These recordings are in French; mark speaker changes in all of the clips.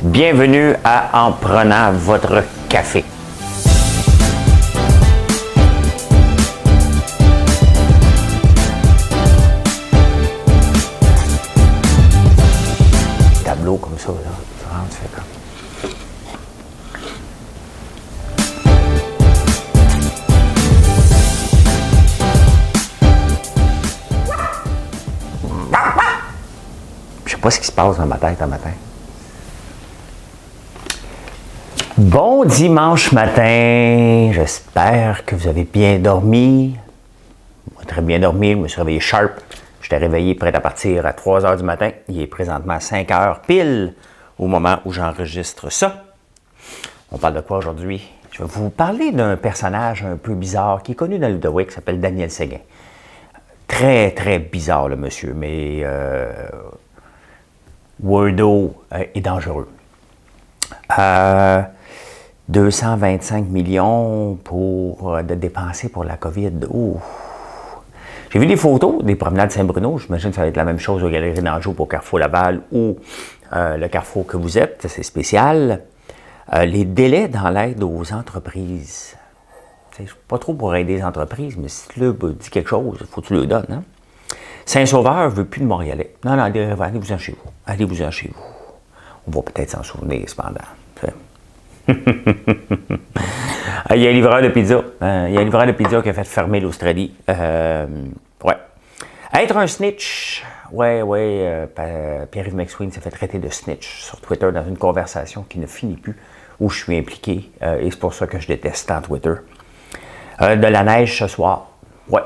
Speaker 1: Bienvenue à En prenant votre café. Tableau comme ça, là. Tu fais comme... Je sais pas ce qui se passe dans ma tête un matin. Bon dimanche matin, j'espère que vous avez bien dormi. Moi, très bien dormi, je me suis réveillé sharp. J'étais réveillé prêt à partir à 3 h du matin. Il est présentement 5 h pile au moment où j'enregistre ça. On parle de quoi aujourd'hui? Je vais vous parler d'un personnage un peu bizarre qui est connu dans le Ludowick, qui s'appelle Daniel Séguin. Très, très bizarre le monsieur, mais Wordo est dangereux. 225 millions de dépenser pour la COVID. Ouh. J'ai vu des photos des promenades Saint-Bruno. J'imagine que ça va être la même chose aux Galeries d'Anjou pour Carrefour Laval ou le Carrefour que vous êtes. C'est spécial. Les délais dans l'aide aux entreprises. Je ne suis pas trop pour aider les entreprises, mais si tu leur dis quelque chose, il faut que tu le donnes. Hein? Saint-Sauveur ne veut plus de Montréalais. Non, allez-vous-en chez vous. Allez-vous-en chez vous. On va peut-être s'en souvenir, cependant. Il y a un livreur de pizza. Il y a un livreur de pizza qui a fait fermer l'Australie. Ouais. Être un snitch. Pierre-Yves McSween s'est fait traiter de snitch sur Twitter dans une conversation qui ne finit plus, où je suis impliqué. Et c'est pour ça que je déteste tant Twitter. De la neige ce soir. Ouais.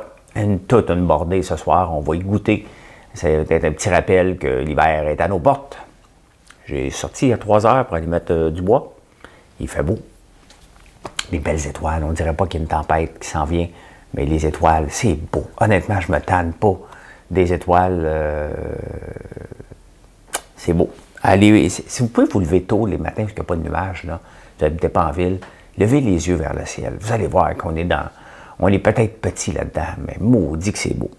Speaker 1: Toute une bordée ce soir. On va y goûter. C'est peut-être un petit rappel que l'hiver est à nos portes. J'ai sorti à 3 h pour aller mettre du bois. Il fait beau. Les belles étoiles. On ne dirait pas qu'il y a une tempête qui s'en vient, mais les étoiles, c'est beau. Honnêtement, je ne me tanne pas des étoiles. C'est beau. Allez, si vous pouvez vous lever tôt les matins, parce qu'il n'y a pas de nuages, là, vous n'habitez pas en ville, levez les yeux vers le ciel. Vous allez voir qu'on est dans... On est peut-être petit là-dedans, mais maudit que c'est beau.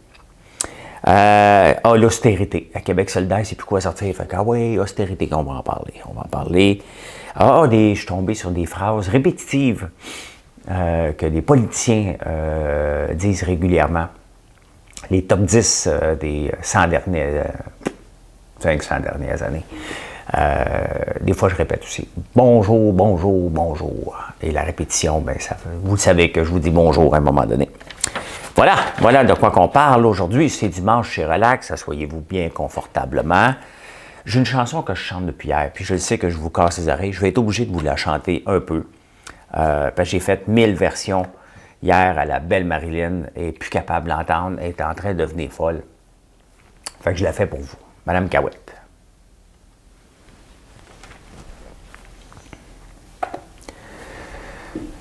Speaker 1: L'austérité. À Québec solidaire, c'est plus quoi sortir. Fait que, oui, austérité, on va en parler. On va en parler. Je suis tombé sur des phrases répétitives que les politiciens disent régulièrement. Les top 10 des 500 dernières années. Des fois, je répète aussi. Bonjour, bonjour, bonjour. Et la répétition, vous le savez que je vous dis bonjour à un moment donné. Voilà de quoi qu'on parle aujourd'hui. C'est dimanche, c'est relax, asseyez-vous bien confortablement. J'ai une chanson que je chante depuis hier, puis je le sais que je vous casse les oreilles. Je vais être obligé de vous la chanter un peu, parce que j'ai fait 1000 versions hier à la belle Marilyn, et plus capable d'entendre, elle est en train de devenir folle. Fait que je la fais pour vous. Madame Cahouette.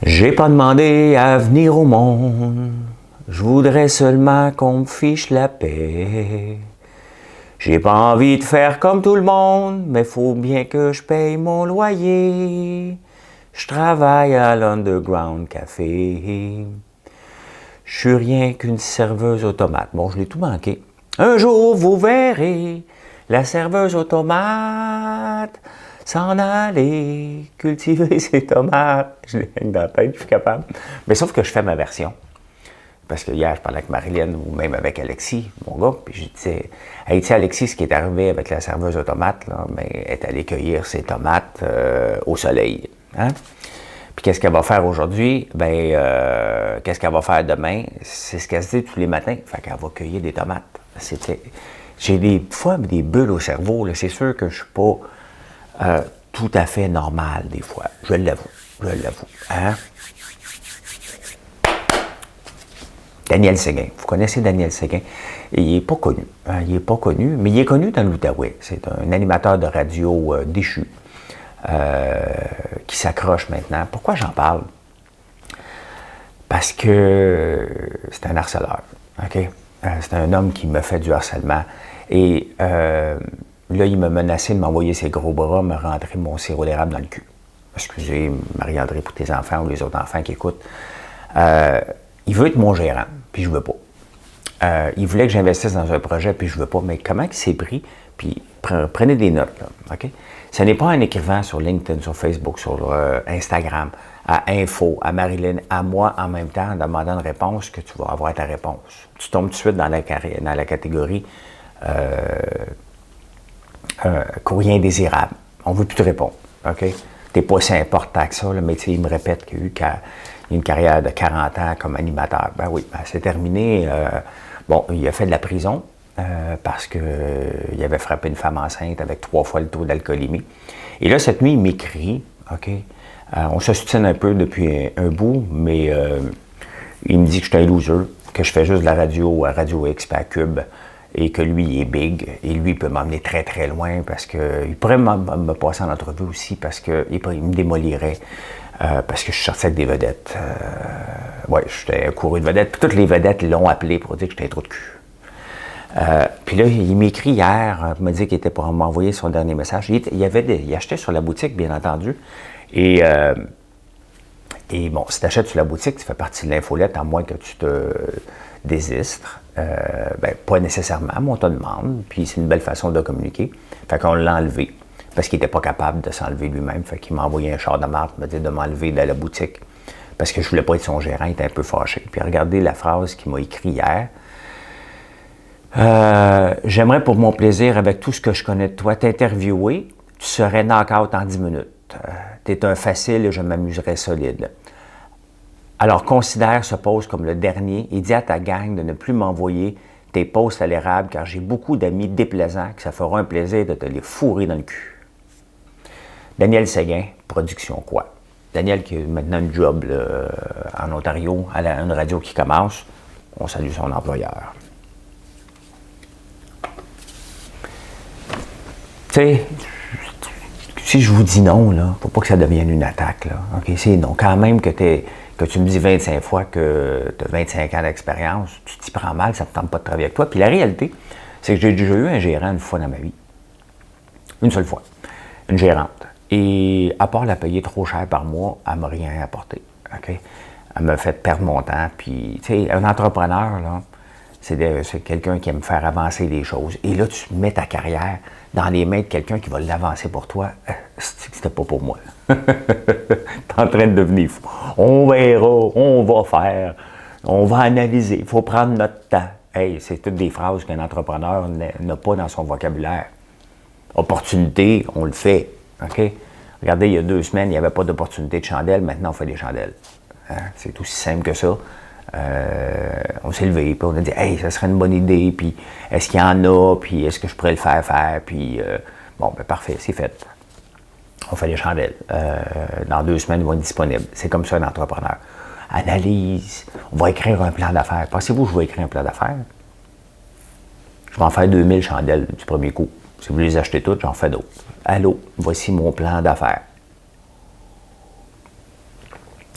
Speaker 1: J'ai pas demandé à venir au monde. Je voudrais seulement qu'on me fiche la paix. J'ai pas envie de faire comme tout le monde, mais faut bien que je paye mon loyer. Je travaille à l'Underground Café. Je suis rien qu'une serveuse automate. Bon, je l'ai tout manqué. Un jour, vous verrez la serveuse automate s'en aller cultiver ses tomates. Je l'ai dans la tête, je suis capable. Mais sauf que je fais ma version. Parce que hier, je parlais avec Marilyn ou même avec Alexis, mon gars, puis je disais, hey, tu sais, Alexis, ce qui est arrivé avec la serveuse automate, là, elle est allée cueillir ses tomates au soleil. Hein? Puis qu'est-ce qu'elle va faire aujourd'hui? Qu'est-ce qu'elle va faire demain? C'est ce qu'elle se dit tous les matins. Fait qu'elle va cueillir des tomates. J'ai des fois des bulles au cerveau. C'est sûr que je suis pas tout à fait normal des fois. Je l'avoue. Hein? Daniel Séguin. Vous connaissez Daniel Séguin. Il n'est pas connu. Il n'est pas connu, mais il est connu dans l'Outaouais. C'est un animateur de radio déchu qui s'accroche maintenant. Pourquoi j'en parle? Parce que c'est un harceleur. OK? C'est un homme qui me fait du harcèlement. Et là, il m'a menacé de m'envoyer ses gros bras, me rentrer mon sirop d'érable dans le cul. Excusez, Marie-André, pour tes enfants ou les autres enfants qui écoutent. Il veut être mon gérant, puis je veux pas. Il voulait que j'investisse dans un projet, puis je veux pas. Mais comment il s'est pris? Puis prenez des notes, là, OK? Ce n'est pas en écrivant sur LinkedIn, sur Facebook, sur Instagram, à Info, à Marilyn, à moi en même temps, en demandant une réponse que tu vas avoir ta réponse. Tu tombes tout de suite dans la catégorie courrier indésirable. On ne veut plus te répondre. OK? Tu n'es pas si important que ça, là, mais il me répète qu'il y a eu une carrière de 40 ans comme animateur. Ben oui, ben, c'est terminé. Bon, il a fait de la prison parce qu'il avait frappé une femme enceinte avec 3 fois le taux d'alcoolémie. Et là, cette nuit, il m'écrit, OK? On se soutient un peu depuis un bout, mais il me dit que je suis un loser, que je fais juste de la radio à Radio X et à Cube, et que lui, il est big, et lui, il peut m'emmener très, très loin, parce qu'il pourrait me passer en entrevue aussi, parce qu'il me démolirait, parce que je sortais avec des vedettes. Ouais, j'étais couru de vedettes, puis toutes les vedettes l'ont appelé pour dire que j'étais un trou de cul. Puis là, il m'écrit hier, il m'a dit qu'il était pour m'envoyer son dernier message. Il achetait sur la boutique, bien entendu, et bon, si tu achètes sur la boutique, tu fais partie de l'infolette, à moins que tu te désistres. Ben, pas nécessairement, mais on te demande, puis c'est une belle façon de communiquer. Fait qu'on l'a enlevé, parce qu'il n'était pas capable de s'enlever lui-même. Fait qu'il m'a envoyé un char de marque, m'a dit de m'enlever de la boutique, parce que je voulais pas être son gérant, il était un peu fâché. Puis regardez la phrase qu'il m'a écrit hier. J'aimerais pour mon plaisir, avec tout ce que je connais de toi, t'interviewer, tu serais knock-out en 10 minutes. T'es un facile et je m'amuserais solide. Alors, considère ce post comme le dernier et dis à ta gang de ne plus m'envoyer tes posts à l'érable car j'ai beaucoup d'amis déplaisants que ça fera un plaisir de te les fourrer dans le cul. Daniel Séguin, Production Quoi. Daniel qui a maintenant un job là, en Ontario, à une radio qui commence. On salue son employeur. Tu sais, si je vous dis non, il ne faut pas que ça devienne une attaque. Là. OK, c'est non. Quand même que tu me dis 25 fois que tu as 25 ans d'expérience, tu t'y prends mal, ça ne te tente pas de travailler avec toi. Puis la réalité, c'est que j'ai déjà eu un gérant une fois dans ma vie. Une seule fois. Une gérante. Et à part la payer trop cher par mois, elle ne m'a rien apporté. OK? Elle m'a fait perdre mon temps. Puis, tu sais, un entrepreneur, là, c'est quelqu'un qui aime faire avancer les choses. Et là, tu mets ta carrière dans les mains de quelqu'un qui va l'avancer pour toi. C'était pas pour moi. T'es en train de devenir fou. On verra, on va faire, on va analyser. Il faut prendre notre temps. Hey, c'est toutes des phrases qu'un entrepreneur n'a pas dans son vocabulaire. Opportunité, on le fait. OK? Regardez, il y a 2 semaines, il n'y avait pas d'opportunité de chandelle. Maintenant, on fait des chandelles. Hein? C'est aussi simple que ça. On s'est levé, puis on a dit « Hey, ça serait une bonne idée, puis est-ce qu'il y en a, puis est-ce que je pourrais le faire, puis bon, ben parfait, c'est fait. On fait les chandelles. Dans 2 semaines, ils vont être disponibles. C'est comme ça un entrepreneur. Analyse, on va écrire un plan d'affaires. Pensez-vous que je vais écrire un plan d'affaires? Je vais en faire 2000 chandelles du premier coup. Si vous les achetez toutes, j'en fais d'autres. Allô, voici mon plan d'affaires.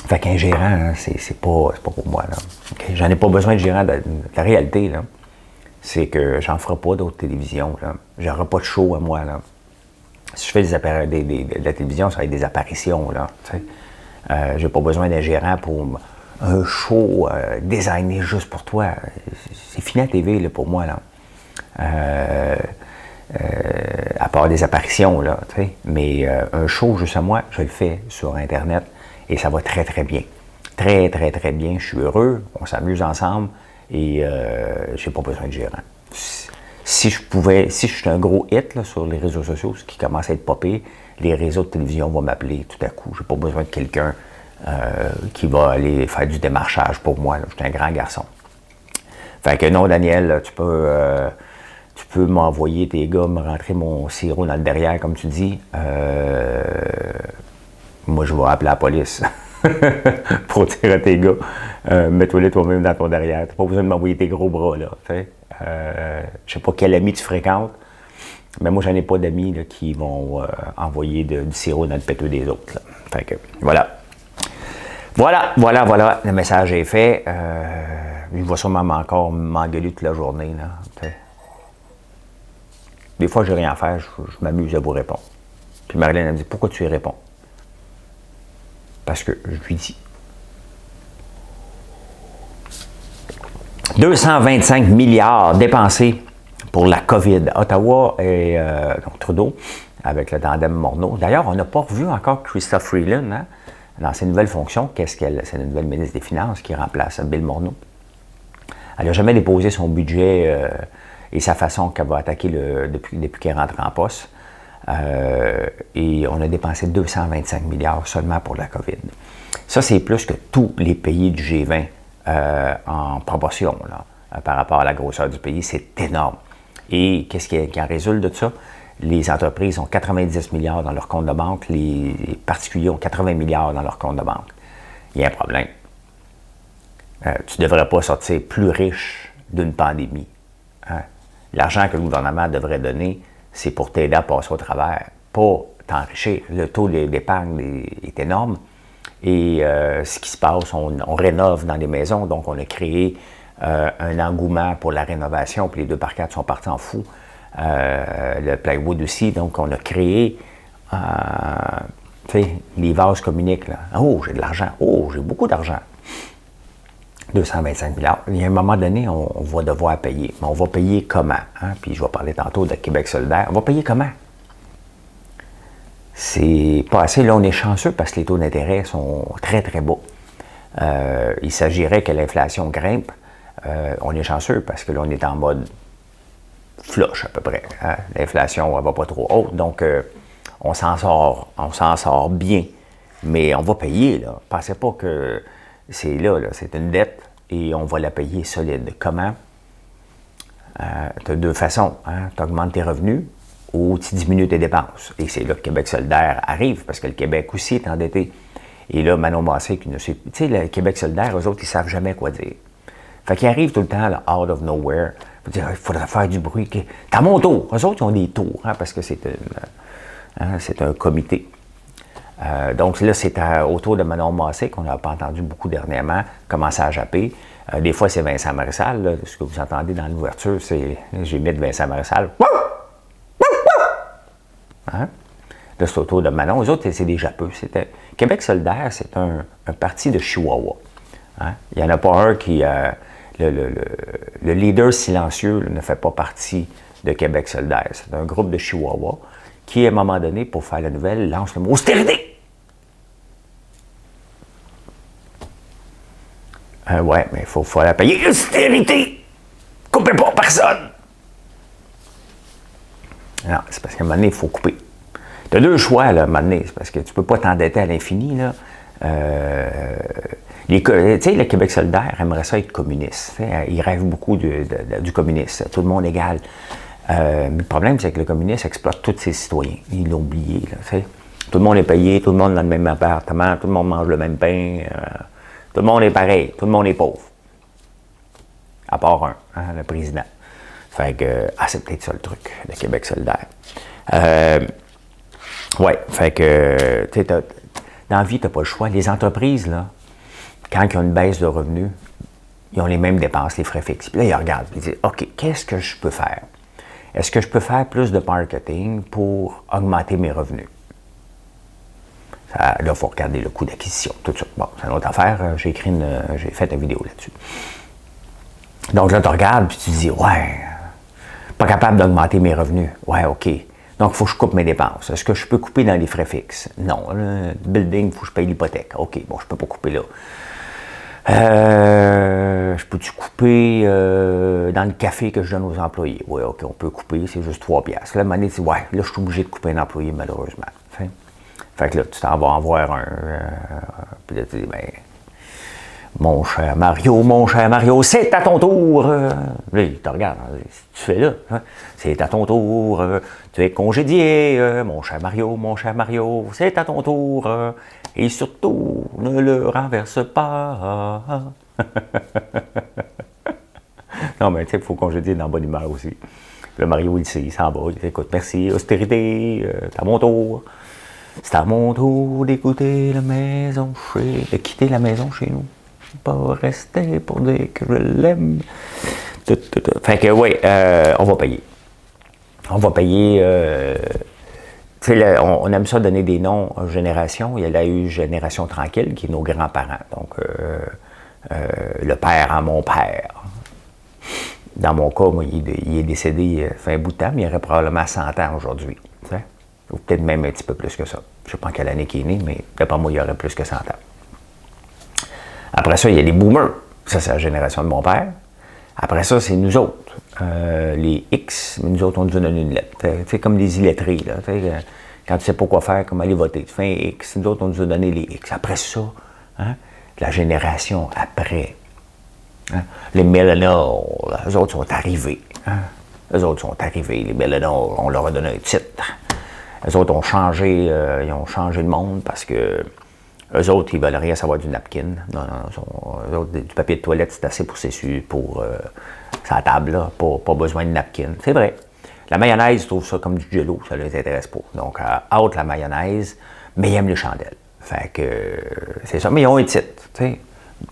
Speaker 1: Fait qu'un gérant, hein, c'est pas pour moi. Okay? J'en ai pas besoin de gérant. La réalité, là, c'est que j'en ferai pas d'autres télévisions. J'aurai pas de show à moi. Là. Si je fais de la télévision, ça va être des apparitions. J'ai pas besoin d'un gérant pour un show designé juste pour toi. C'est fini la TV là, pour moi. Là. À part des apparitions. Là, mais un show juste à moi, je le fais sur Internet. Et ça va très, très bien. Très, très, très bien. Je suis heureux. On s'amuse ensemble. Et je n'ai pas besoin de gérant. Si je suis un gros hit là, sur les réseaux sociaux, ce qui commence à être popé, les réseaux de télévision vont m'appeler tout à coup. Je n'ai pas besoin de quelqu'un qui va aller faire du démarchage pour moi. Là. Je suis un grand garçon. Fait que non, Daniel, tu peux m'envoyer tes gars, me rentrer mon sirop dans le derrière, comme tu dis. Moi, je vais appeler la police pour dire à tes gars, mets-toi toi-même dans ton derrière. Tu n'as pas besoin de m'envoyer tes gros bras, là. Je ne sais pas quel ami tu fréquentes, mais moi, j'en ai pas d'amis là, qui vont envoyer du sirop dans le péteux des autres. Là. Fait que, voilà. Voilà. Le message est fait. Il va sûrement encore m'engueuler toute la journée. Là, t'sais. Des fois, je n'ai rien à faire, je m'amuse à vous répondre. Puis Marilyn elle me dit, pourquoi tu y réponds? Parce que je lui dis. 225 milliards dépensés pour la COVID. Ottawa et donc Trudeau avec le tandem Morneau. D'ailleurs, on n'a pas revu encore Chrystia Freeland, hein, dans ses nouvelles fonctions. C'est la nouvelle ministre des Finances qui remplace Bill Morneau. Elle n'a jamais déposé son budget et sa façon qu'elle va attaquer depuis qu'elle rentre en poste. Et on a dépensé 225 milliards seulement pour la COVID. Ça, c'est plus que tous les pays du G20 en proportion là, par rapport à la grosseur du pays. C'est énorme. Et qu'est-ce qui en résulte de ça? Les entreprises ont 90 milliards dans leur compte de banque, les particuliers ont 80 milliards dans leur compte de banque. Il y a un problème. Tu ne devrais pas sortir plus riche d'une pandémie. Hein? L'argent que le gouvernement devrait donner, c'est pour t'aider à passer au travers, pas t'enrichir. Le taux d'épargne est énorme. Et ce qui se passe, on rénove dans des maisons, donc on a créé un engouement pour la rénovation, puis les 2x4 sont partis en fou. Le plywood aussi, donc on a créé, tu sais, les vases communiquent, là. Oh, j'ai de l'argent, oh, j'ai beaucoup d'argent. 225 milliards. Il y a un moment donné, on va devoir payer. Mais on va payer comment? Hein? Puis je vais parler tantôt de Québec solidaire. On va payer comment? C'est pas assez. Là, on est chanceux parce que les taux d'intérêt sont très, très bas. Il s'agirait que l'inflation grimpe. On est chanceux parce que là, on est en mode flush à peu près. Hein? L'inflation ne va pas trop haute. Donc, on s'en sort bien. Mais on va payer, là. Pensez pas que c'est là, c'est une dette et on va la payer solide. Comment? Tu as deux façons. Hein? Tu augmentes tes revenus ou tu diminues tes dépenses. Et c'est là que Québec solidaire arrive, parce que le Québec aussi est endetté. Et là, Manon Massé, qui ne sait... Tu sais, le Québec solidaire, eux autres, ils ne savent jamais quoi dire. Fait qu'ils arrivent tout le temps, là, out of nowhere. Ils dire, il faudrait faire du bruit. T'as mon tour. Eux autres, ils ont des tours, hein, parce que c'est un comité. Donc là, c'est autour de Manon Massé, qu'on n'a pas entendu beaucoup dernièrement, commencer à japper. Des fois, c'est Vincent Marissal. Là, ce que vous entendez dans l'ouverture, c'est j'ai mis de Vincent Marissal. Hein? Là, c'est autour de Manon. Eux autres, c'est des japeux. Québec solidaire, c'est un parti de Chihuahua. Hein? Il n'y en a pas un qui... le leader silencieux là, ne fait pas partie de Québec solidaire. C'est un groupe de Chihuahua qui, à un moment donné, pour faire la nouvelle, lance le mot « austérité ». Ouais, mais il faut la payer. « Austérité! Coupez pas personne! » Non, c'est parce qu'à un moment donné, il faut couper. Tu as deux choix, là, à un moment donné. C'est parce que tu ne peux pas t'endetter à l'infini, là. Tu sais, le Québec solidaire aimerait ça être communiste. Il rêve beaucoup du communisme. Tout le monde égal. Mais le problème, c'est que le communiste exploite tous ses citoyens. Il l'a oublié, là. Tout le monde est payé, tout le monde dans le même appartement, tout le monde mange le même pain. Tout le monde est pareil, tout le monde est pauvre. À part un, hein, le président. Fait que, c'est peut-être ça le truc, le Québec solidaire. Ouais, fait que, tu sais, dans la vie, tu n'as pas le choix. Les entreprises, là, quand ils ont une baisse de revenus, ils ont les mêmes dépenses, les frais fixes. Puis là, ils regardent, ils disent, OK, qu'est-ce que je peux faire? Est-ce que je peux faire plus de marketing pour augmenter mes revenus? Là, il faut regarder le coût d'acquisition, tout ça. Bon, c'est une autre affaire. J'ai fait une vidéo là-dessus. Donc là, tu regardes, puis tu te dis, ouais, pas capable d'augmenter mes revenus. Ouais, OK. Donc, il faut que je coupe mes dépenses. Est-ce que je peux couper dans les frais fixes? Non. Le building, il faut que je paye l'hypothèque. OK, bon, je ne peux pas couper là. Je peux-tu couper dans le café que je donne aux employés? Oui, OK, on peut couper, c'est juste 3 piastres. Là, à un moment donné, tu dis, ouais, là, je suis obligé de couper un employé, malheureusement. Fait que là, tu t'en vas en voir un. Puis là, tu dis, ben, mon cher Mario, c'est à ton tour. Là, il te regarde, tu fais là, hein? C'est à ton tour. Tu es congédié, mon cher Mario, c'est à ton tour. Et surtout, ne le renverse pas. Non, mais tu sais, il faut congédier dans la bonne humeur aussi. Le Mario, il sait, il s'en va. Il dit, écoute, merci, austérité, c'est à mon tour. C'est à mon tour d'écouter de quitter la maison chez nous. Pas rester pour dire que je l'aime. Fait que oui, on va payer. On va payer. Tu sais, on aime ça donner des noms aux générations. Il y a eu Génération Tranquille, qui est nos grands-parents. Donc, le père à mon père. Dans mon cas, moi, il est décédé fin bout de temps, mais il aurait probablement 100 ans aujourd'hui. Tu sais? Ou peut-être même un petit peu plus que ça. Je ne sais pas en quelle année qu'il est né, mais d'après moi, il y aurait plus que 100 ans. Après ça, il y a les boomers. Ça, c'est la génération de mon père. Après ça, c'est nous autres. Les X, mais nous autres, on nous a donné une lettre. Tu sais, comme les illettrés, là. Quand tu ne sais pas quoi faire, comment aller voter, tu fais un X. Nous autres, on nous a donné les X. Après ça, hein, la génération après, hein, les millennials, eux autres sont arrivés. Hein. Eux autres sont arrivés, les millennials, on leur a donné un titre. Eux autres ont changé le monde parce que eux autres, ils veulent rien savoir du napkin. Non, eux autres, du papier de toilette, c'est assez pour s'essuyer pour sa table, là, pas besoin de napkin. C'est vrai. La mayonnaise, ils trouvent ça comme du jello, ça ne les intéresse pas. Donc, out la mayonnaise, mais ils aiment les chandelles. Fait que c'est ça, mais ils ont un titre. T'sais.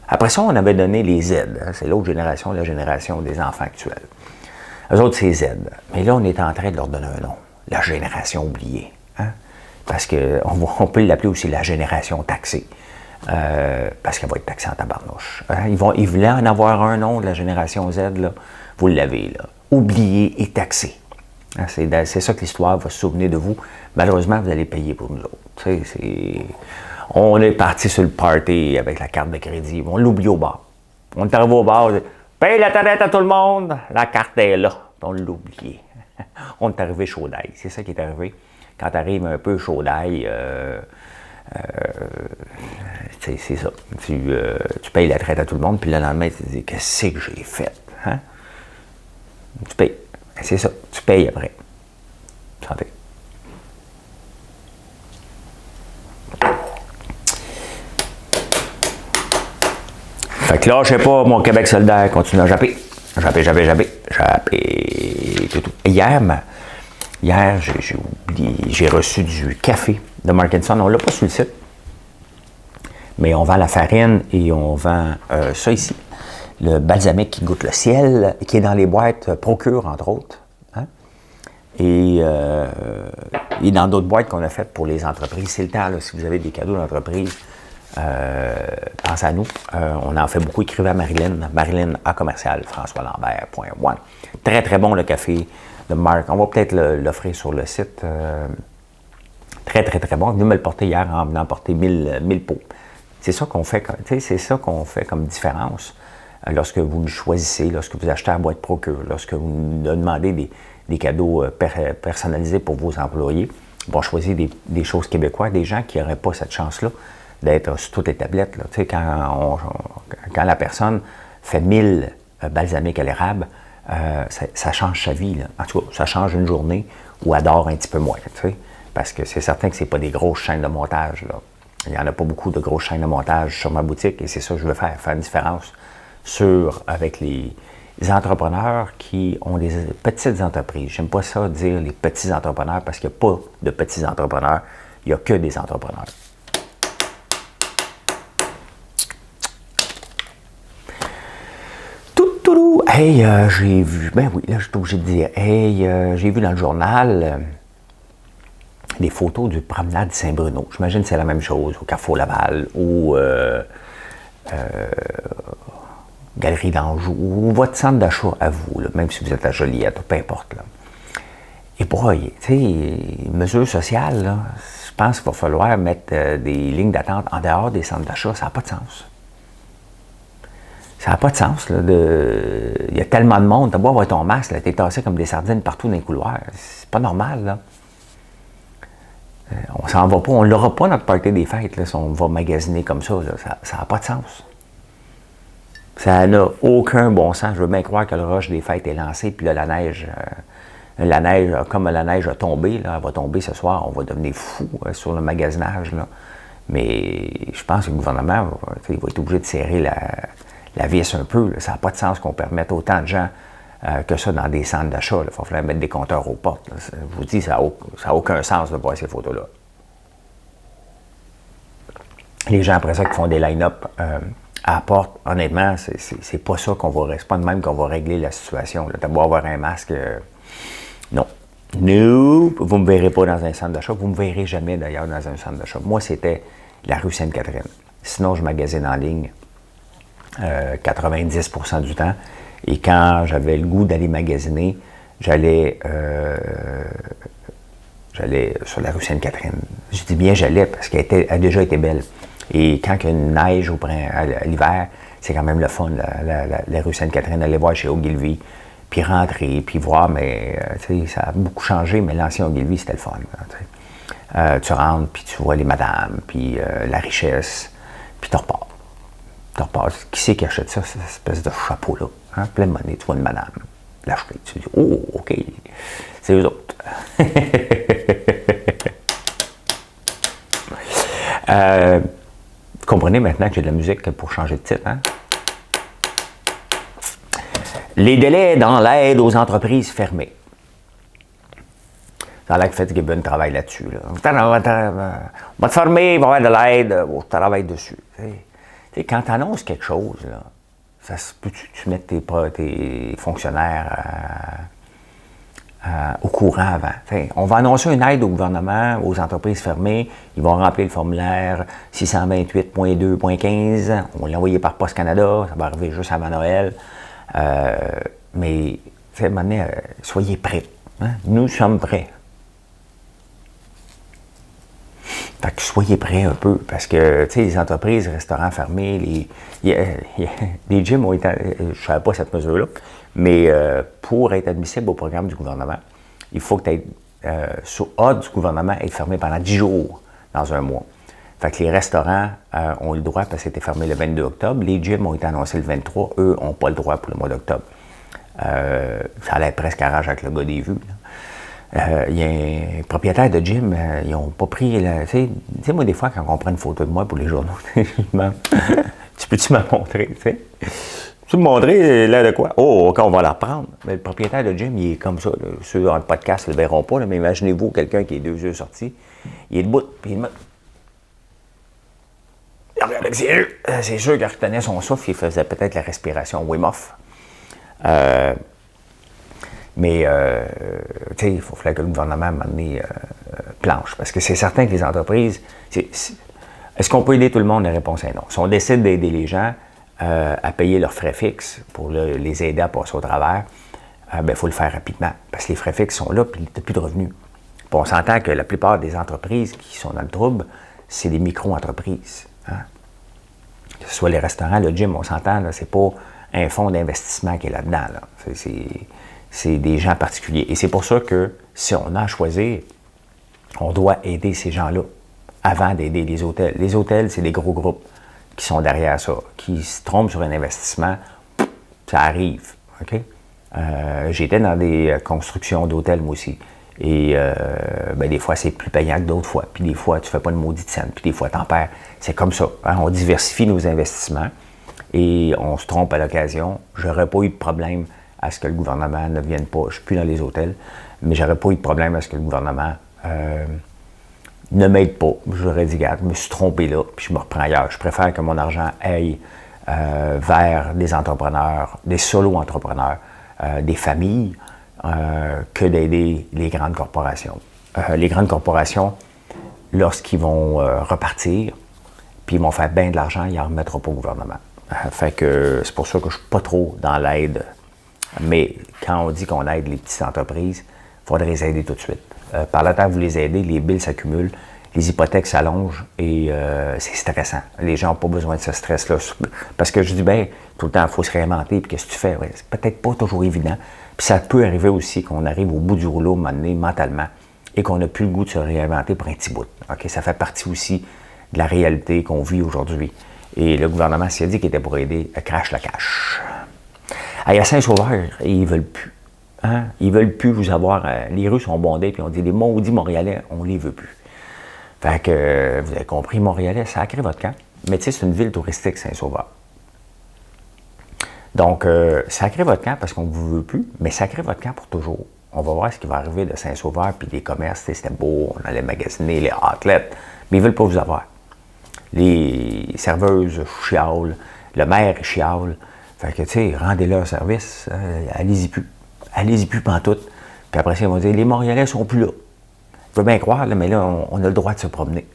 Speaker 1: Après ça, on avait donné les Z. Hein, c'est l'autre génération, la génération des enfants actuels. Eux autres, c'est Z. Mais là, on est en train de leur donner un nom. La génération oubliée. Hein? Parce qu'on peut l'appeler aussi la génération taxée. Parce qu'elle va être taxée en tabarnouche. Hein? Ils voulaient en avoir un nom, de la génération Z. Là. Vous l'avez, là. Oublié et taxé. Hein? C'est ça que l'histoire va se souvenir de vous. Malheureusement, vous allez payer pour nous autres. On est parti sur le party avec la carte de crédit. On l'oublie au bar. On est arrivé au bar. Paye la tête à tout le monde. La carte est là. On l'a oublié. On est arrivé chaud d'ail. C'est ça qui est arrivé. Quand tu arrives un peu chaud d'ail, c'est ça. Tu payes la traite à tout le monde, puis le lendemain, tu te dis, qu'est-ce que j'ai fait? Hein? Tu payes. C'est ça. Tu payes après. Santé. Fait que là, je sais pas, mon Québec solidaire continue à japper. Japper. Tout. Hier, j'ai reçu du café de Markinson. On l'a pas sur le site, mais on vend la farine et on vend ça ici. Le balsamique qui goûte le ciel, qui est dans les boîtes Procure, entre autres. Hein? Et dans d'autres boîtes qu'on a faites pour les entreprises. C'est le temps, là, si vous avez des cadeaux d'entreprise, pensez à nous. On en fait beaucoup. Écrivez à Marilyn A commercial, françoislambert.one. Très, très bon le café de Marc. On va peut-être l'offrir sur le site. Très, très, très bon. Il est venu me le porter hier en venant porter 1000 pots. C'est ça qu'on fait, comme différence lorsque vous le choisissez, lorsque vous achetez la boîte Procure, lorsque vous demandez des cadeaux personnalisés pour vos employés. Bon, choisir des choses québécoises, des gens qui n'auraient pas cette chance-là d'être sur toutes les tablettes. Là. Tu sais, quand la personne fait 1000 balsamiques à l'érable, ça change sa vie. Là. En tout cas, ça change une journée ou adore un petit peu moins. Tu sais, parce que c'est certain que ce n'est pas des grosses chaînes de montage. Là. Il n'y en a pas beaucoup de grosses chaînes de montage sur ma boutique et c'est ça que je veux faire une différence avec les entrepreneurs qui ont des petites entreprises. J'aime pas ça dire les petits entrepreneurs parce qu'il n'y a pas de petits entrepreneurs, il n'y a que des entrepreneurs. Hey, j'ai vu, ben oui, là je suis obligé de dire, hey, j'ai vu dans le journal des photos du promenade Saint-Bruno. J'imagine que c'est la même chose au Carrefour Laval ou Galerie d'Anjou ou votre centre d'achat à vous, là, même si vous êtes à Joliette, peu importe. Là. Et boy, tu sais, mesures sociales, là, je pense qu'il va falloir mettre des lignes d'attente en dehors des centres d'achat, ça n'a pas de sens. Ça n'a pas de sens. Là, il y a tellement de monde. Tu as beau avoir ton masque, tu es tassé comme des sardines partout dans les couloirs. C'est pas normal. Là. On s'en va pas. On ne l'aura pas notre party des fêtes là, si on va magasiner comme ça. Là. Ça n'a pas de sens. Ça n'a aucun bon sens. Je veux bien croire que le rush des fêtes est lancé. Puis là, la neige, comme la neige a tombé, là, elle va tomber ce soir. On va devenir fou sur le magasinage. Là. Mais je pense que le gouvernement il va être obligé de serrer la vis un peu. Là. Ça n'a pas de sens qu'on permette autant de gens que ça dans des centres d'achat. Il va falloir mettre des compteurs aux portes. Là. Je vous dis, ça n'a aucun sens de voir ces photos-là. Les gens après ça qui font des line-up à la porte, honnêtement, c'est pas ça qu'on va... C'est pas de même qu'on va régler la situation. Tu as beau avoir un masque... non. Non, vous ne me verrez pas dans un centre d'achat. Vous ne me verrez jamais d'ailleurs dans un centre d'achat. Moi, c'était la rue Sainte-Catherine. Sinon, je magasine en ligne 90% du temps. Et quand j'avais le goût d'aller magasiner, j'allais J'allais sur la rue Sainte-Catherine. Je dis bien j'allais parce qu'elle a déjà été belle. Et quand il y a une neige à l'hiver, c'est quand même le fun, la rue Sainte-Catherine, aller voir chez Ogilvy, puis rentrer, puis voir, mais ça a beaucoup changé, mais l'ancien Ogilvy, c'était le fun. Tu rentres, puis tu vois les madames, puis la richesse, puis tu repars. Tu repars. Qui c'est qui achète ça, cette espèce de chapeau-là? Hein? Plein de monnaie, tu vois une madame l'acheter. Tu dis, oh, OK, c'est eux autres. Vous comprenez maintenant que j'ai de la musique pour changer de titre, hein? Les délais dans l'aide aux entreprises fermées. Ça a l'air que Fitzgibbon travaille là-dessus. Là. On va te fermer, il va y avoir de l'aide, on travaille dessus. T'sais, quand tu annonces quelque chose, là, ça se peut que tu mettes tes fonctionnaires au courant avant. T'sais, on va annoncer une aide au gouvernement, aux entreprises fermées, ils vont remplir le formulaire 628.2.15, on va l'envoyer par Poste Canada, ça va arriver juste avant Noël. Mais, à un moment donné, soyez prêts. Hein? Nous sommes prêts. Fait que soyez prêts un peu, parce que, tu sais, les entreprises, les restaurants fermés, les gyms ont été, je ne savais pas cette mesure-là, mais pour être admissible au programme du gouvernement, il faut que tu aies, sur ordre du gouvernement, être fermé pendant 10 jours dans un mois. Fait que les restaurants ont le droit parce que c'était fermé le 22 octobre. Les gyms ont été annoncés le 23. Eux n'ont pas le droit pour le mois d'octobre. Ça allait presque à rage avec le gars des vues. Il y a un propriétaire de gym, ils n'ont pas pris... Tu sais, moi, des fois, quand on prend une photo de moi pour les journaux, tu peux-tu me montrer, tu sais? Tu me montrer là de quoi? Oh, OK, on va la reprendre. Mais le propriétaire de gym, il est comme ça. Là. Ceux dans le podcast ne le verront pas, là, mais imaginez-vous quelqu'un qui est 2 yeux sortis. Il est debout, puis il regarde avec ses yeux. C'est sûr qu'il retenait son souffle, il faisait peut-être la respiration Wim Hof. Mais, tu sais, il faut que le gouvernement, à un moment donné, planche. Parce que c'est certain que les entreprises... Est-ce qu'on peut aider tout le monde? La réponse est non. Si on décide d'aider les gens à payer leurs frais fixes pour les aider à passer au travers, il faut le faire rapidement. Parce que les frais fixes sont là, puis tu n'as plus de revenus. Puis on s'entend que la plupart des entreprises qui sont dans le trouble, c'est des micro-entreprises. Hein? Que ce soit les restaurants, le gym, on s'entend, c'est pas un fonds d'investissement qui est là-dedans. Là. C'est des gens particuliers. Et c'est pour ça que si on a à choisir, on doit aider ces gens-là avant d'aider les hôtels. Les hôtels, c'est des gros groupes qui sont derrière ça, qui se trompent sur un investissement, ça arrive. Okay? J'étais dans des constructions d'hôtels, moi aussi. Et des fois, c'est plus payant que d'autres fois. Puis des fois, tu ne fais pas de maudite scène. Puis des fois, tu en perds. C'est comme ça. Hein? On diversifie nos investissements et on se trompe à l'occasion. Je n'aurais pas eu de problème à ce que le gouvernement ne vienne pas. Je ne suis plus dans les hôtels, mais j'aurais pas eu de problème à ce que le gouvernement ne m'aide pas. J'aurais dit, regarde, je me suis trompé là, puis je me reprends ailleurs. Je préfère que mon argent aille vers des entrepreneurs, des solo-entrepreneurs, des familles, que d'aider les grandes corporations. Les grandes corporations, lorsqu'ils vont repartir, puis ils vont faire bien de l'argent, ils n'en remettront pas au gouvernement. Fait que c'est pour ça que je ne suis pas trop dans l'aide. Mais quand on dit qu'on aide les petites entreprises, il faudrait les aider tout de suite. Par le temps que vous les aidez, les billes s'accumulent, les hypothèques s'allongent et c'est stressant. Les gens n'ont pas besoin de ce stress-là. Parce que je dis, bien, tout le temps, il faut se réinventer, puis qu'est-ce que tu fais? Ouais, c'est peut-être pas toujours évident. Puis ça peut arriver aussi qu'on arrive au bout du rouleau, à un moment donné, mentalement, et qu'on n'a plus le goût de se réinventer pour un petit bout. Okay? Ça fait partie aussi de la réalité qu'on vit aujourd'hui. Et le gouvernement s'il a dit qu'il était pour aider, crache la cache. À Saint-Sauveur, ils ne veulent plus. Hein? Ils ne veulent plus vous avoir. Les rues sont bondées, puis on dit les maudits Montréalais, on ne les veut plus. Fait que, vous avez compris, Montréalais, sacrez votre camp. Mais tu sais, c'est une ville touristique, Saint-Sauveur. Donc, sacrez votre camp parce qu'on ne vous veut plus, mais sacrez votre camp pour toujours. On va voir ce qui va arriver de Saint-Sauveur, puis des commerces, c'était beau, on allait magasiner, les outlets, mais ils ne veulent pas vous avoir. Les serveuses chialent, le maire chiale. Fait que, tu sais, rendez-leur service, allez-y plus. Allez-y plus pantoute. Puis après ça, ils vont dire, les Montréalais ne sont plus là. Je veux bien croire, là, mais là, on a le droit de se promener.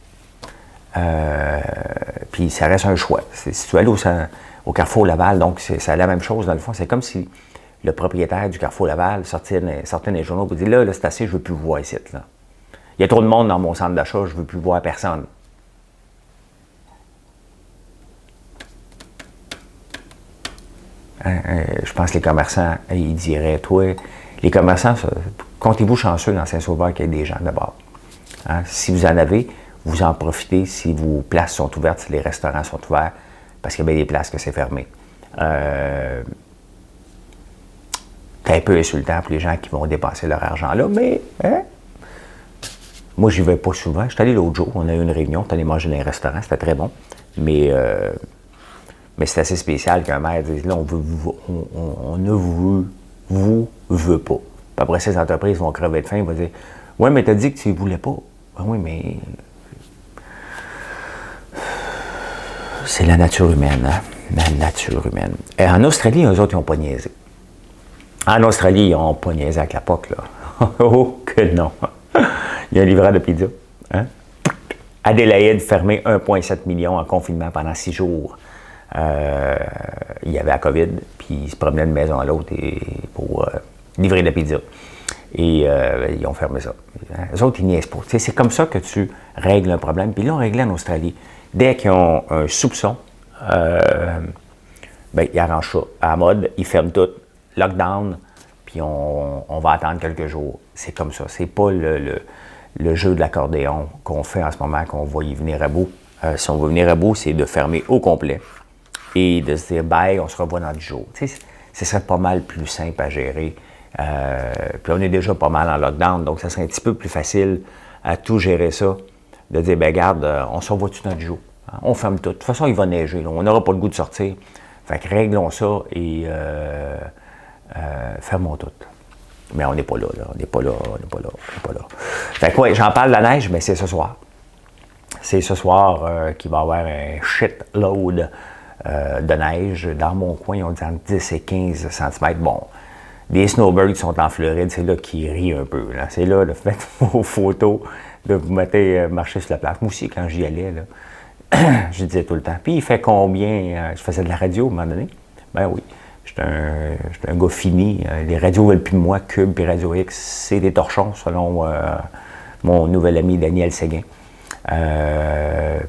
Speaker 1: Puis ça reste un choix. Si tu allais au Carrefour Laval, donc c'est la même chose dans le fond. C'est comme si le propriétaire du Carrefour Laval sortait dans les journaux pour dire, là c'est assez, je ne veux plus vous voir ici. Là. Il y a trop de monde dans mon centre d'achat, je ne veux plus voir personne. Je pense que les commerçants, ils diraient, toi, les commerçants, comptez-vous chanceux dans Saint-Sauveur qu'il y ait des gens d'abord. Hein? Si vous en avez, vous en profitez si vos places sont ouvertes, si les restaurants sont ouverts, parce qu'il y a bien des places que c'est fermé. C'est un peu insultant pour les gens qui vont dépenser leur argent là, mais hein? Moi, j'y vais pas souvent. Je suis allé l'autre jour, on a eu une réunion, on est allé manger dans un restaurant, c'était très bon, mais c'est assez spécial qu'un maire dise, là, on ne vous veut pas. Puis après, ces entreprises vont crever de faim, ils vont dire, ouais, mais t'as dit que tu ne voulais pas. Ben oui, mais c'est la nature humaine, hein? La nature humaine. Et en Australie, eux autres, ils n'ont pas niaisé. En Australie, ils n'ont pas niaisé avec la POC, là. Oh que non! Il y a un livreur de pizza. Hein? Adélaïde fermé 1,7 million en confinement pendant 6 jours. Il y avait la COVID, puis il se promenait d'une maison à l'autre pour livrer de la pizza. Et ils ont fermé ça. Les autres, ils niaisent pas. C'est comme ça que tu règles un problème. Puis là, on réglait en Australie. Dès qu'ils ont un soupçon, ils arrangent ça à la mode, ils ferment tout, lockdown, puis on va attendre quelques jours. C'est comme ça. C'est pas le jeu de l'accordéon qu'on fait en ce moment, qu'on va y venir à bout. Si on va venir à bout, c'est de fermer au complet et de se dire, bye, on se revoit dans 10 jours. Ce serait pas mal plus simple à gérer. Puis on est déjà pas mal en lockdown, donc ça serait un petit peu plus facile à tout gérer ça, de dire, ben garde, on se revoit-tu dans 10 jours. Hein? On ferme tout. De toute façon, il va neiger, là. On n'aura pas le goût de sortir. Fait que réglons ça et fermons tout. Mais on n'est pas là, on n'est pas là. Fait que ouais, j'en parle de la neige, mais c'est ce soir. C'est ce soir qu'il va y avoir un shitload de neige. Dans mon coin, on dit entre 10 et 15 cm. Bon, les snowbirds sont en Floride, c'est là qu'ils rient un peu. Là. C'est là, faites vos photos, de vous mettez marcher sur la place. Moi aussi, quand j'y allais, là, je disais tout le temps. Puis il fait combien? Je faisais de la radio à un moment donné. Ben oui. J'étais un gars fini. Les radios veulent plus de moi. Cube et Radio X, c'est des torchons, selon mon nouvel ami Daniel Séguin. Mais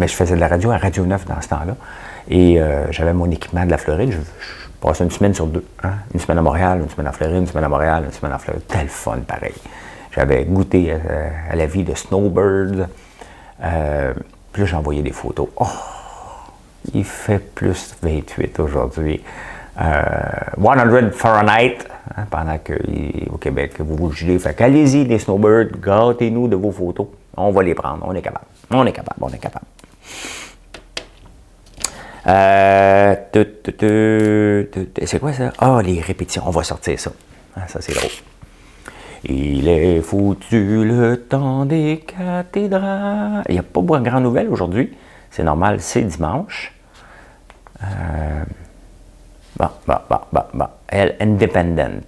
Speaker 1: je faisais de la radio à Radio 9 dans ce temps-là. Et j'avais mon équipement de la Floride. Je passais une semaine sur deux. Hein? Une semaine à Montréal, une semaine en Floride, une semaine à Montréal, une semaine en Floride. Tel fun, pareil. J'avais goûté à la vie de Snowbird. Puis là, j'envoyais des photos. Oh! Il fait plus 28 aujourd'hui. 100 Fahrenheit, hein, pendant qu'au Québec, vous vous gelez. Fait qu'allez-y, les snowbirds, gâtez-nous de vos photos. On va les prendre, on est capable. C'est quoi ça? Ah, les répétitions, on va sortir ça. Ah, ça, c'est drôle. Il est foutu le temps des cathédrales. Il n'y a pas de grande nouvelle aujourd'hui. C'est normal, c'est dimanche. Elle, Independent.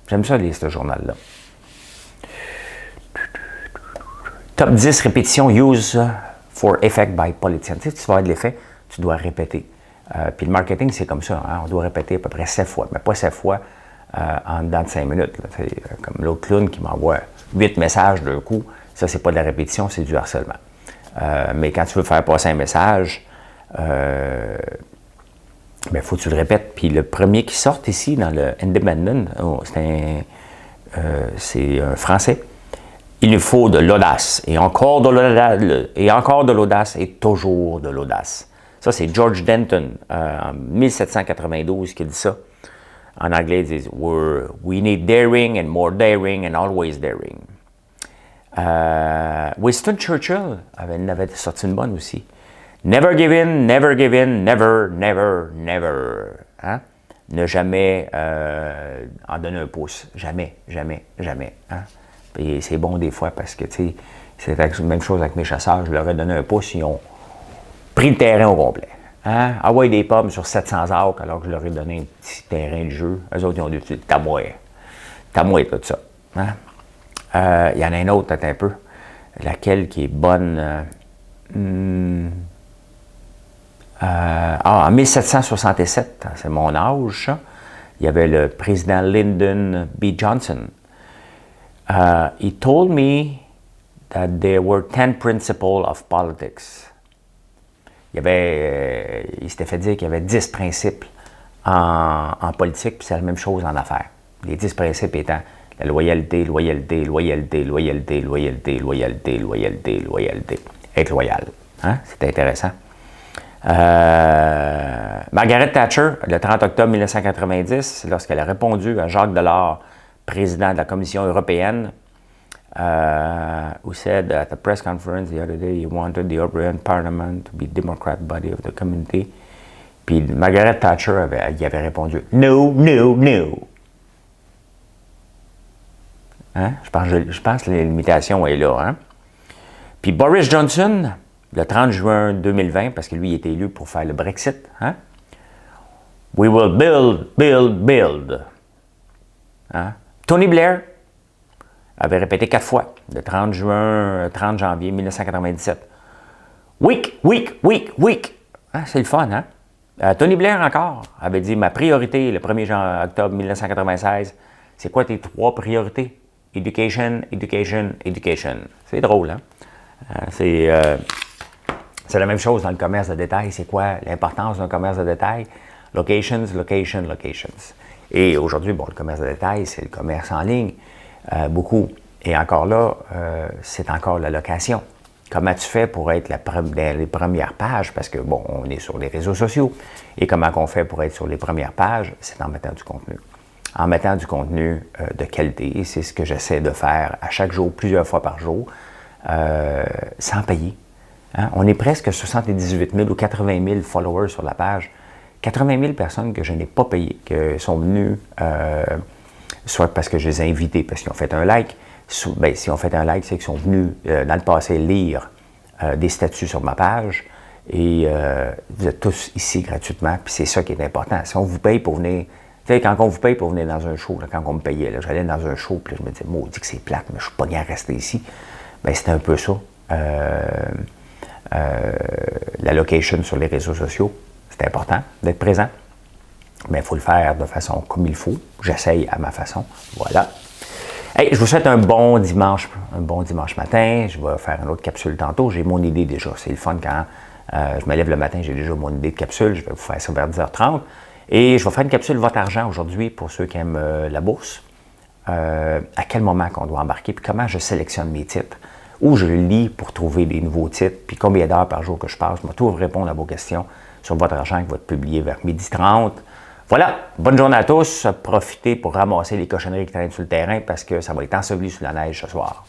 Speaker 1: J'aime ça lire ce journal-là. Top 10 répétitions used for effect by politicians. Tu sais, tu vas avoir de l'effet, tu dois répéter. Puis le marketing, c'est comme ça. Hein? On doit répéter à peu près 7 fois, mais pas 7 fois en dedans de 5 minutes. Là. Comme l'autre clown qui m'envoie 8 messages d'un coup. Ça, c'est pas de la répétition, c'est du harcèlement. Mais quand tu veux faire passer un message, il faut que tu le répètes. Puis le premier qui sort ici dans le Independent, c'est un Français. Il nous faut de l'audace. Et encore de l'audace. Et encore de l'audace. Et toujours de l'audace. Ça, c'est George Denton, en 1792, qui dit ça. En anglais, ils disent « We need daring and more daring and always daring ». Winston Churchill avait sorti une bonne aussi. Never give in, never give in, never, never, never. Hein? Ne jamais en donner un pouce. Jamais, jamais, jamais. Hein? Et c'est bon des fois parce que, tu sais, c'est la même chose avec mes chasseurs. Je leur ai donné un pouce, ils ont pris le terrain au complet. Hein? Ah ouais, des pommes sur 700 arcs alors que je leur ai donné un petit terrain de jeu. Eux autres, ils ont dit, t'as moi tout ça. Hein? Il y en a un autre, peut-être un peu. Laquelle qui est bonne? En 1767, c'est mon âge, ça, il y avait le président Lyndon B. Johnson. He told me that there were 10 principles of politics. Il s'était fait dire qu'il y avait 10 principes en politique, puis c'est la même chose en affaires. Les 10 principes étant la loyauté, loyauté, loyauté, loyauté, loyauté, loyauté, loyauté, loyauté. Être loyal. Hein? C'est intéressant. Margaret Thatcher, le 30 octobre 1990, lorsqu'elle a répondu à Jacques Delors, président de la Commission européenne, who said at a press conference the other day he wanted the European Parliament to be Democrat body of the community. Puis Margaret Thatcher y avait répondu « No, no, no ». Hein? Je pense que l'imitation est là. Hein? Puis Boris Johnson, le 30 juin 2020, parce que lui, il était élu pour faire le Brexit. Hein? We will build, build, build. Hein? Tony Blair avait répété 4 fois, le 30 janvier 1997. Weak, weak, weak, weak. Hein? C'est le fun, hein? Tony Blair encore avait dit « Ma priorité, le 1er octobre 1996, c'est quoi tes 3 priorités? Education, education, education. » C'est drôle, hein? C'est la même chose dans le commerce de détail. C'est quoi l'importance d'un commerce de détail? Locations, location, locations. Et aujourd'hui, bon, le commerce de détail, c'est le commerce en ligne, beaucoup. Et encore là, c'est encore la location. Comment tu fais pour être dans les premières pages? Parce que, bon, on est sur les réseaux sociaux. Et comment on fait pour être sur les premières pages? C'est en mettant du contenu. En mettant du contenu de qualité. C'est ce que j'essaie de faire à chaque jour, plusieurs fois par jour, sans payer. Hein? On est presque 78 000 ou 80 000 followers sur la page. 80 000 personnes que je n'ai pas payées, qui sont venues, soit parce que je les ai invités, parce qu'ils ont fait un like. Bien, si on fait un like, c'est qu'ils sont venus dans le passé lire des statuts sur ma page. Et vous êtes tous ici gratuitement, puis c'est ça qui est important. Si on vous paye pour venir, tu sais, quand on vous paye pour venir dans un show, là, quand on me payait, j'allais dans un show, puis je me disais, maudit que c'est plate, mais je suis pas bien à rester ici. Bien, c'était un peu ça. La location sur les réseaux sociaux, c'est important d'être présent. Mais il faut le faire de façon comme il faut. J'essaye à ma façon. Voilà. Hey, je vous souhaite un bon dimanche matin. Je vais faire une autre capsule tantôt. J'ai mon idée déjà. C'est le fun quand je me lève le matin, j'ai déjà mon idée de capsule. Je vais vous faire ça vers 10h30. Et je vais faire une capsule Votre argent aujourd'hui pour ceux qui aiment la bourse. À quel moment qu'on doit embarquer, puis comment je sélectionne mes titres. Où je lis pour trouver des nouveaux titres, puis combien d'heures par jour que je passe. Je vais tout répondre à vos questions sur Votre argent qui va être publié vers 12h30. Voilà, bonne journée à tous. Profitez pour ramasser les cochonneries qui traînent sur le terrain parce que ça va être enseveli sous la neige ce soir.